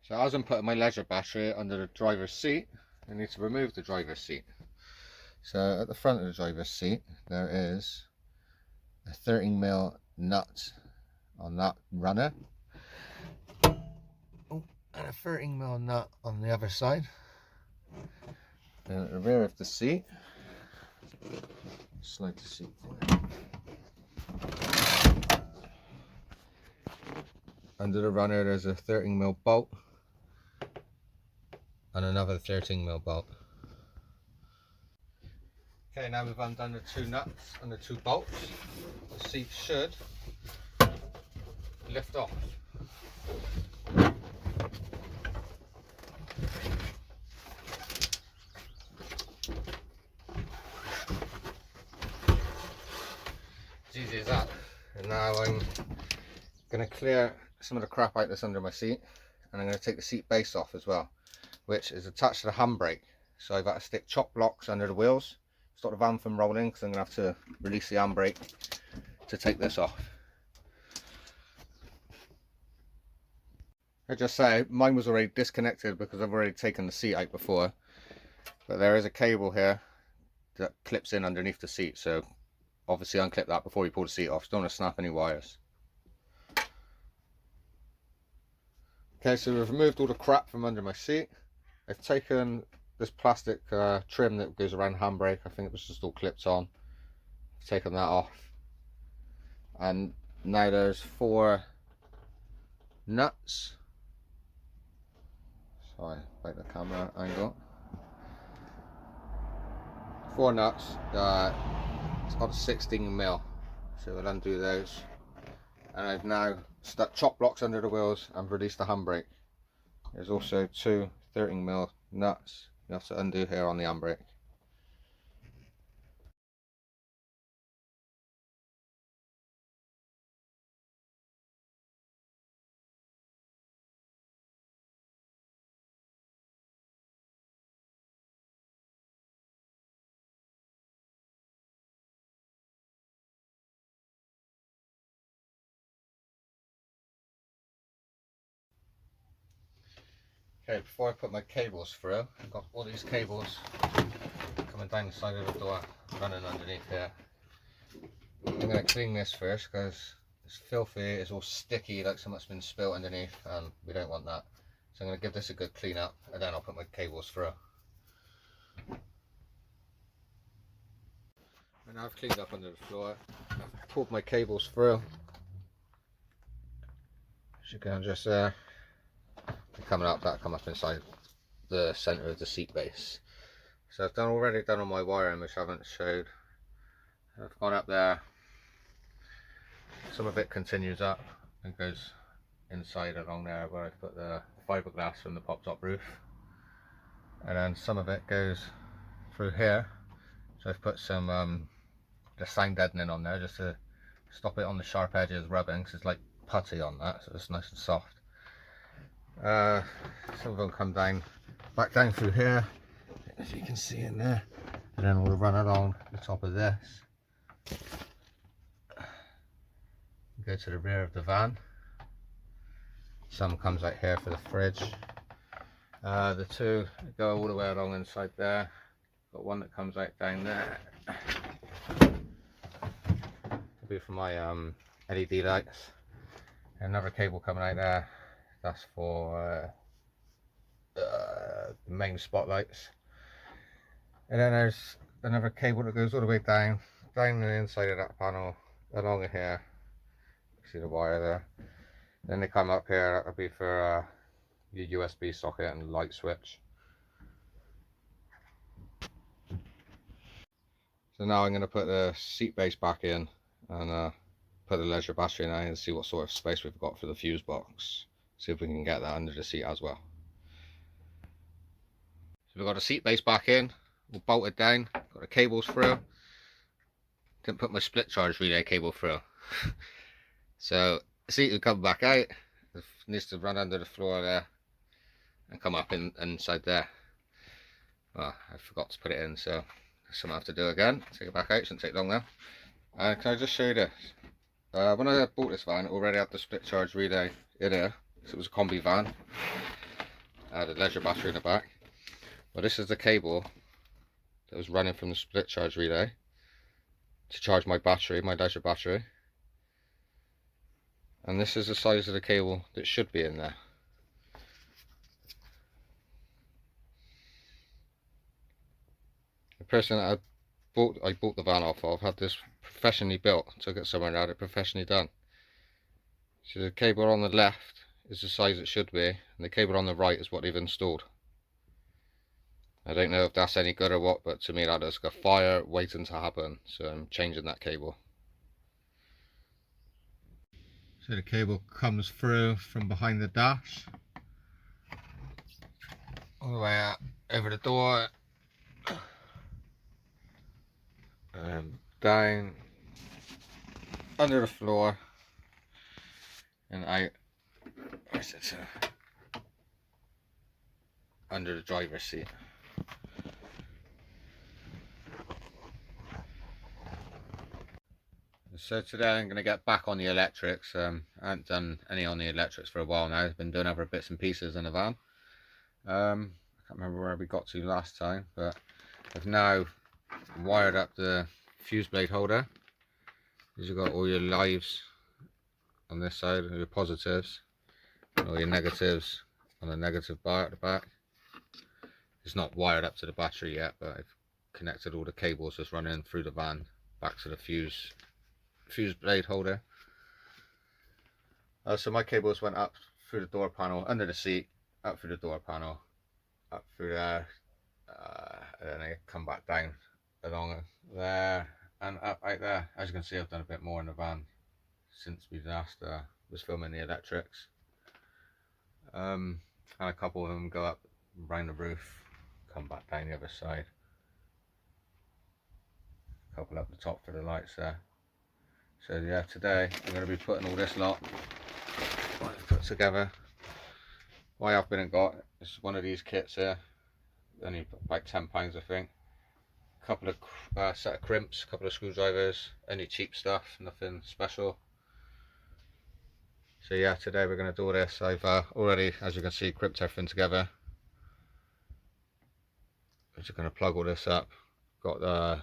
So as I'm putting my leisure battery under the driver's seat, I need to remove the driver's seat. So at the front of the driver's seat there is a 13mm nut on that runner. Oh, and a 13mm nut on the other side. Then at the rear of the seat, slide the seat forward. Under the runner there's a 13mm bolt and another 13mm bolt. Okay, now we've undone the two nuts and the two bolts. The seat should lift off. As easy as that. And now I'm going to clear some of the crap out that's under my seat, and I'm going to take the seat base off as well, which is attached to the handbrake. So I've got to stick chop blocks under the wheels, stop the van from rolling, because I'm going to have to release the handbrake to take this off. I just say mine was already disconnected because I've already taken the seat out before, but there is a cable here that clips in underneath the seat, so obviously unclip that before you pull the seat off. Don't want to snap any wires. Okay, so we've removed all the crap from under my seat. I've taken this plastic trim that goes around the handbrake. I think it was just all clipped on. I've taken that off, and now there's 4 nuts. Sorry about the camera angle. 4 nuts. It's got 16mm, so we'll undo those. And I've now stuck chop blocks under the wheels and released the handbrake. There's also 2 13mm nuts you have to undo here on the handbrake. Okay, before I put my cables through, I've got all these cables coming down the side of the door, running underneath here. I'm going to clean this first because it's filthy, it's all sticky like something's been spilt underneath, and we don't want that. So I'm going to give this a good clean up, and then I'll put my cables through. And now I've cleaned up under the floor, I've pulled my cables through. As you can just coming up, that come up inside the centre of the seat base. So I've already done all my wiring, which I haven't showed. I've gone up there, some of it continues up and goes inside along there where I've put the fiberglass from the pop top roof, and then some of it goes through here. So I've put some the sound deadening on there just to stop it on the sharp edges rubbing, because it's like putty on that, so it's nice and soft. Some of them come down, back down through here, as you can see in there, and then we'll run along the top of this, go to the rear of the van. Some comes out here for the fridge. The 2 go all the way along inside there. Got one that comes out down there. It'll be for my LED lights. Another cable coming out there. That's for the main spotlights. And then there's another cable that goes all the way down the inside of that panel, along here. You see the wire there. Then they come up here, that'll be for your USB socket and light switch. So now I'm going to put the seat base back in and put the leisure battery in and see what sort of space we've got for the fuse box. See if we can get that under the seat as well. So we've got the seat base back in, we'll bolt it down, got the cables through. Didn't put my split charge relay cable through. So the seat will come back out, it needs to run under the floor there and come up inside there. Well, I forgot to put it in, so something I have to do again. Take it back out, shouldn't take long now. Can I just show you this? When I bought this van, it already had the split charge relay in here, so it was a combi van. the leisure battery in the back. Well, this is the cable that was running from the split charge relay to charge my battery, my leisure battery. And this is the size of the cable that should be in there. The person that I bought the van off of had this professionally built, took it somewhere and had it professionally done. So the cable on the left is the size it should be, and the cable on the right is what they've installed. I don't know if that's any good or what, but to me that looks like a fire waiting to happen, so I'm changing that cable. So the cable comes through from behind the dash, all the way out over the door, down under the floor, and out under the driver's seat. So today I'm going to get back on the electrics. I haven't done any on the electrics for a while now. I've been doing other bits and pieces in the van. I can't remember where we got to last time, but I've now wired up the fuse blade holder. You've got all your lives on this side, all your positives, and all your negatives on the negative bar at the back. It's not wired up to the battery yet, but I've connected all the cables that's running through the van back to the fuse blade holder. So my cables went up through the door panel, under the seat, up through the door panel, up through there, and then they come back down along there and up out there. As you can see, I've done a bit more in the van since we last was filming the electrics, and a couple of them go up around the roof, come back down the other side, a couple up the top for the lights there. So yeah, today I'm going to be putting all this lot put together. What I've been and got is one of these kits here, only about £10 I think. A couple of set of crimps, a couple of screwdrivers, only cheap stuff, nothing special. So yeah, today we're going to do all this. I've already, as you can see, crimped everything together. I'm just going to plug all this up. Got the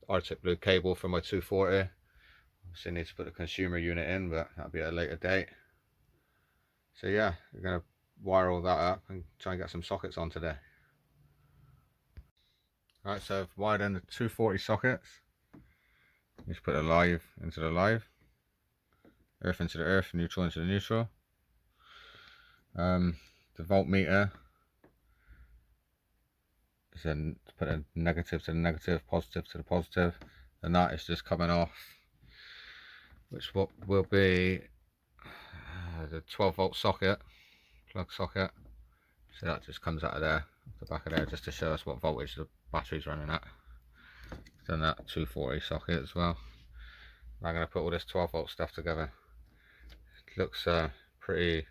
Arctic blue cable for my 240. Obviously need to put the consumer unit in, but that'll be at a later date. So yeah, we're going to wire all that up and try and get some sockets on today. Alright, so I've wired in the 240 sockets. Just put the live into the live, earth into the earth, neutral into the neutral. The voltmeter is then put a negative to the negative, positive to the positive, and that is just coming off, which what will be the 12 volt socket, plug socket. So that just comes out of there, the back of there, just to show us what voltage the battery's running at. Done that 240 socket as well. Now I'm going to put all this 12 volt stuff together. It looks pretty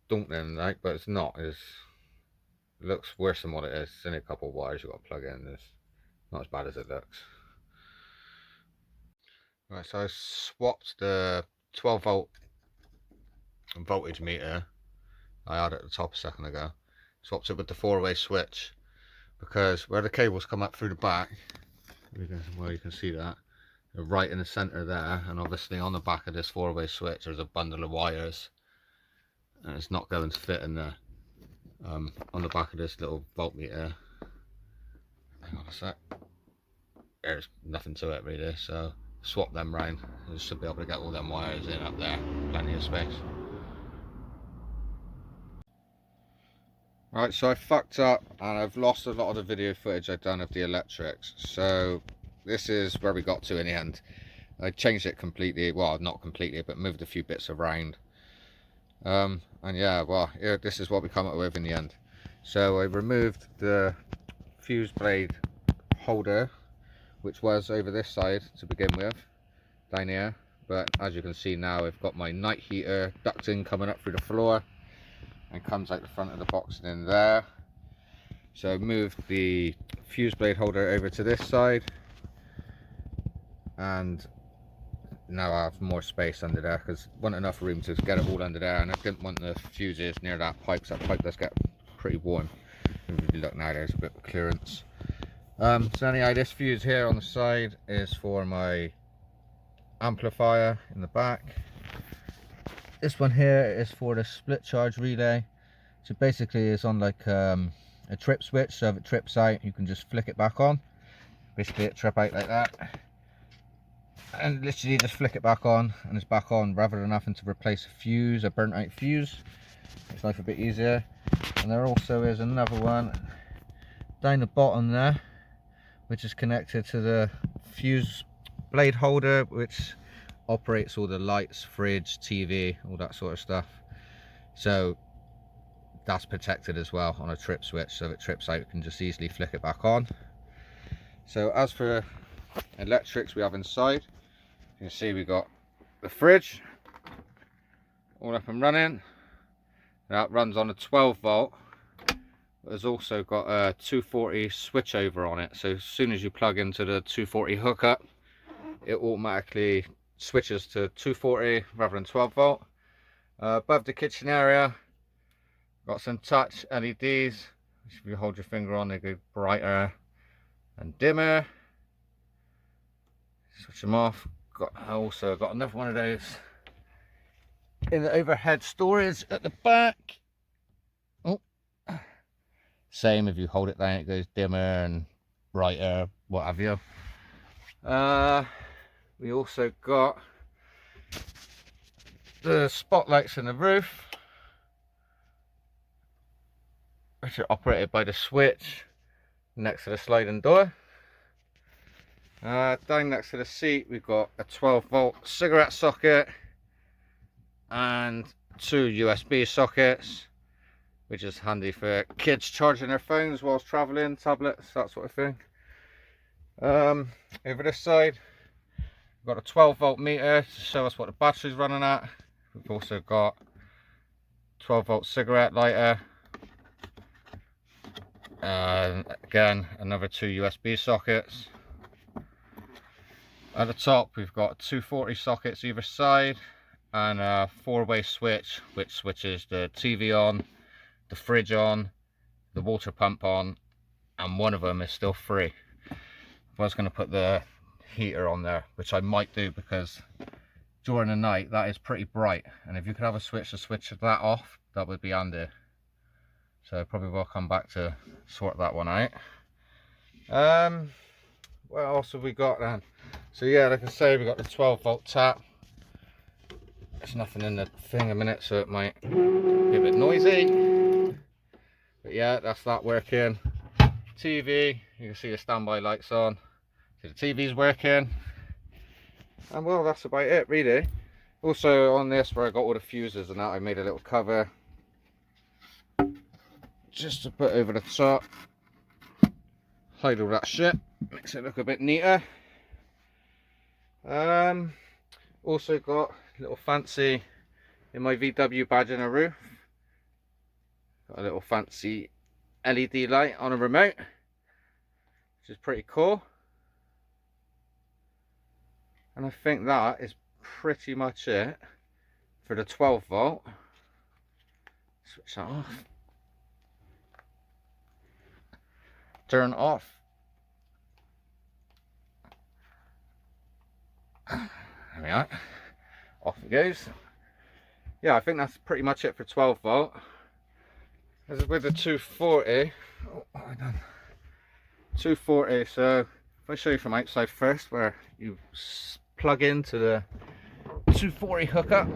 daunting, like, but it's not. It looks worse than what it is. It's only a couple of wires you've got to plug in. It's not as bad as it looks. Right, so I swapped the 12 volt voltage meter I had at the top a second ago. Swapped it with the 4-way switch, because where the cables come up through the back, well, you can see that, they're right in the center there, and obviously on the back of this 4-way switch there's a bundle of wires, and it's not going to fit in there. On the back of this little voltmeter, hang on a sec, there's nothing to it really, so swap them round. You should be able to get all them wires in up there, plenty of space. Right, so I fucked up and I've lost a lot of the video footage I've done of the electrics, so this is where we got to in the end. I changed it completely, well not completely, but moved a few bits around, and yeah, well here, this is what we come up with in the end. So I removed the fuse blade holder, which was over this side to begin with, down here, but as you can see now I've got my night heater ducting coming up through the floor and comes out the front of the box and in there. So I've moved the fuse blade holder over to this side, and now I have more space under there because I want enough room to get it all under there, and I didn't want the fuses near that pipe because that pipe does get pretty warm. If you look now, there's a bit of clearance. So anyhow, this fuse here on the side is for my amplifier in the back. This one here is for the split charge relay. So basically it's on like a trip switch, so if it trips out you can just flick it back on. Basically it trip out like that, and literally just flick it back on and it's back on, rather than having to replace a fuse, a burnt out fuse. Makes life a bit easier. And there also is another one down the bottom there, which is connected to the fuse blade holder, which operates all the lights, fridge, TV, all that sort of stuff. So that's protected as well on a trip switch, so if it trips out you can just easily flick it back on. So as for electrics we have inside, you can see we got the fridge all up and running. That runs on a 12 volt. There's also got a 240 switchover on it, so as soon as you plug into the 240 hookup, it automatically switches to 240 rather than 12 volt. Above the kitchen area, got some touch LEDs, which if you hold your finger on, they go brighter and dimmer. Switch them off. I also got another one of those in the overhead storage at the back. Oh, same, if you hold it down it goes dimmer and brighter, what have you. We also got the spotlights in the roof, which are operated by the switch next to the sliding door. Down next to the seat we've got a 12 volt cigarette socket and 2 USB sockets, which is handy for kids charging their phones whilst travelling, tablets, that sort of thing. Over this side we've got a 12 volt meter to show us what the battery's running at. We've also got 12 volt cigarette lighter, again another 2 USB sockets. At the top we've got 240 sockets either side and a 4-way switch, which switches the TV on, the fridge on, the water pump on, and one of them is still free. I was going to put the heater on there, which I might do because during the night that is pretty bright, and if you could have a switch to switch that off, that would be handy. So probably will come back to sort that one out. What else have we got then? So yeah, like I say, we got the 12 volt tap. There's nothing in the thing a minute, so it might be a bit noisy. But yeah, that's that working. TV, you can see the standby lights on. So the TV's working. And well, that's about it really. Also on this, where I got all the fuses and that, I made a little cover just to put over the top. Hide all that shit, makes it look a bit neater. Also got a little fancy in my VW badge on a roof. Got a little fancy LED light on a remote, which is pretty cool. And I think that is pretty much it for the 12 volt. Switch that off. Turn off. There we are. Off it goes. Yeah, I think that's pretty much it for 12 volt. This is with the 240. Oh, what have I done? 240. So if I show you from outside first, where you plug into the 240 hookup.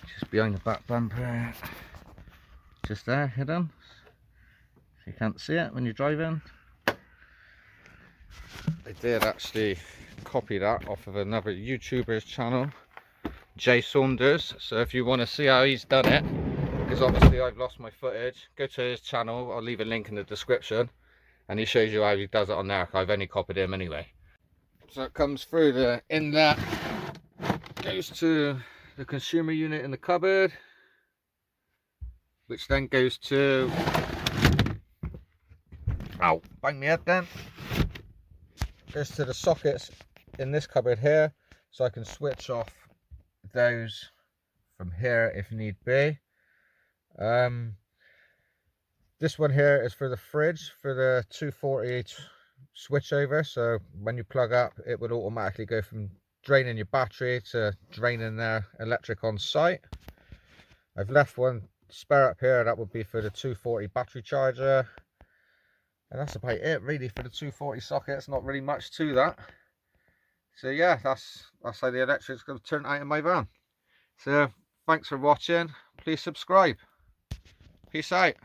Just behind the back bumper. Just there, hidden. So you can't see it when you're driving. I did actually copy that off of another YouTuber's channel, Jay Saunders. So if you want to see how he's done it, because obviously I've lost my footage, go to his channel. I'll leave a link in the description, and he shows you how he does it on there. I've only copied him anyway. So it comes through the inlet, goes to the consumer unit in the cupboard, which then goes to Ow, bang me head then. Goes to the sockets in this cupboard here, so I can switch off those from here if need be. This one here is for the fridge, for the 240 switch over, so when you plug up it would automatically go from draining your battery to draining their electric on site. I've left one spare up here, that would be for the 240 battery charger, and that's about it really for the 240 socket. It's not really much to that. So yeah, that's how the electric's going to turn out in my van. So thanks for watching, please subscribe, peace out.